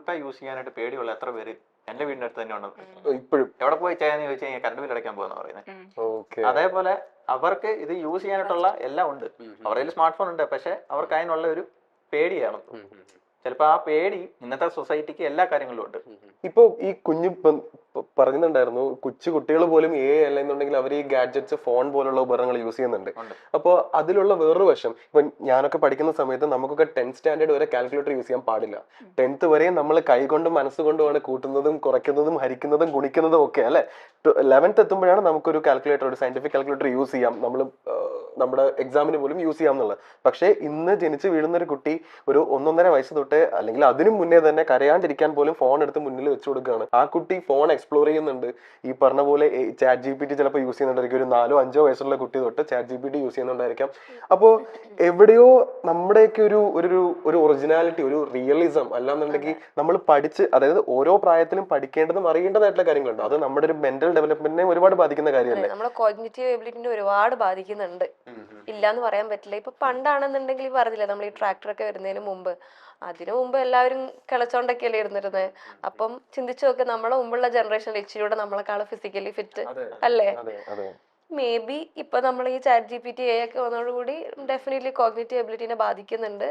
പേ use ചെയ്യാനായിട്ട് പേടിയുള്ള എത്ര പേര് എന്റെ വീടിന്റെ അടുത്ത് തന്നെ ഉണ്ട്. ഇപ്പോഴും എവിടെ പോയി ചെയ്യാന്ന് ചോദിച്ചു കഴിഞ്ഞാൽ കറണ്ട് ബിൽ അടയ്ക്കാൻ പോകുന്ന പറയുന്നത്. ഓക്കെ. അതേപോലെ അവർക്ക് ഇത് യൂസ് ചെയ്യാനായിട്ടുള്ള എല്ലാം ഉണ്ട്, അവരുടെ സ്മാർട്ട് ഫോൺ ഉണ്ട്, പക്ഷെ അവർക്ക് അതിനുള്ള ഒരു പേടിയാണ്. ചിലപ്പോ ആ പേടി ഇന്നത്തെ സൊസൈറ്റിക്ക് എല്ലാ കാര്യങ്ങളിലും ഉണ്ട്. ഇപ്പൊ ഈ കുഞ്ഞു പറയുന്നുണ്ടായിരുന്നു, കൊച്ചു കുട്ടികൾ പോലും അല്ലെന്നുണ്ടെങ്കിൽ അവർ ഈ ഗാഡ്ജറ്റ്സ്, ഫോൺ പോലുള്ള ഉപകരണങ്ങൾ യൂസ് ചെയ്യുന്നുണ്ട്. അപ്പോൾ അതിലുള്ള വേറൊരു വശം, ഇപ്പൊ ഞാനൊക്കെ പഠിക്കുന്ന സമയത്ത് നമുക്കൊക്കെ 10th സ്റ്റാൻഡേർഡ് വരെ കാൽക്കുലേറ്റർ യൂസ് ചെയ്യാൻ പാടില്ല. 10th വരെയും നമ്മൾ കൈകൊണ്ടും മനസ്സുകൊണ്ടുമാണ് കൂട്ടുന്നതും കുറയ്ക്കുന്നതും ഹരിക്കുന്നതും ഗുണിക്കുന്നതും ഒക്കെ അല്ലെ. 11th എത്തുമ്പോഴാണ് നമുക്കൊരു കാൽക്കുലേറ്റർ, ഒരു സയന്റിഫിക് കാൽക്കുലേറ്റർ യൂസ് ചെയ്യാം, നമ്മൾ നമ്മുടെ എക്സാമിന് പോലും യൂസ് ചെയ്യാം എന്നുള്ളത്. പക്ഷേ ഇന്ന് ജനിച്ച് വീഴുന്ന ഒരു കുട്ടി ഒരു 1.5 വയസ്സ് തൊട്ട് അല്ലെങ്കിൽ അതിനു മുന്നേ തന്നെ കരയാണ്ടിരിക്കാൻ പോലും ഫോൺ എടുത്ത് മുന്നിൽ വെച്ചു കൊടുക്കുകയാണ്. ആ കുട്ടി ഫോൺ എക്സ്പ്ലോർ ചെയ്യുന്നുണ്ട്. ഈ പറഞ്ഞ പോലെ ചാറ്റ് GPT ചിലപ്പോൾ യൂസ് ചെയ്യുന്നുണ്ടായിരിക്കും. ഒരു 4-5 വയസ്സുള്ള കുട്ടി തൊട്ട് ചാറ്റ് GPT യൂസ് ചെയ്യുന്നുണ്ടായിരിക്കാം. അപ്പോൾ എവിടെയോ നമ്മുടെയൊക്കെ ഒരു ഒറിജിനാലിറ്റി, ഒരു റിയലിസം അല്ലാന്നുണ്ടെങ്കിൽ നമ്മൾ പഠിച്ച്, അതായത് ഓരോ പ്രായത്തിലും പഠിക്കേണ്ടതും അറിയേണ്ടതായിട്ടുള്ള കാര്യങ്ങളുണ്ട്. അത് നമ്മുടെ ഒരു മെന്റൽ ഡെവലപ്മെന്റിനെ ഒരുപാട് ബാധിക്കുന്ന കാര്യമല്ലേ? നമ്മുടെ കോഗ്നിറ്റീവ് എബിലിറ്റിനെ ഒരുപാട് ബാധിക്കുന്നുണ്ട്, ഇല്ലാന്ന് പറയാൻ പറ്റില്ല. ഇപ്പൊ പണ്ടാണെന്നുണ്ടെങ്കിൽ പറഞ്ഞില്ല, നമ്മൾ ഈ ട്രാക്ടറൊക്കെ വരുന്നതിന് മുമ്പ്, അതിനു മുമ്പ് എല്ലാവരും കിളച്ചോണ്ടൊക്കെയല്ലേ ഇരുന്നിരുന്നത്. അപ്പം ചിന്തിച്ചു നോക്ക്, നമ്മളെ മുമ്പുള്ള ജനറേഷൻ ഇച്ചിരിയൂടെ നമ്മളെക്കാളും ഫിസിക്കലി ഫിറ്റ് അല്ലേ? മേ ബി ഇപ്പൊ നമ്മൾ ഈ ചാറ്റ് GPT ഒക്കെ വന്നതോടുകൂടി ഡെഫിനറ്റ്ലി കോഗ്നിറ്റീവ് എബിലിറ്റിനെ ബാധിക്കുന്നുണ്ട്.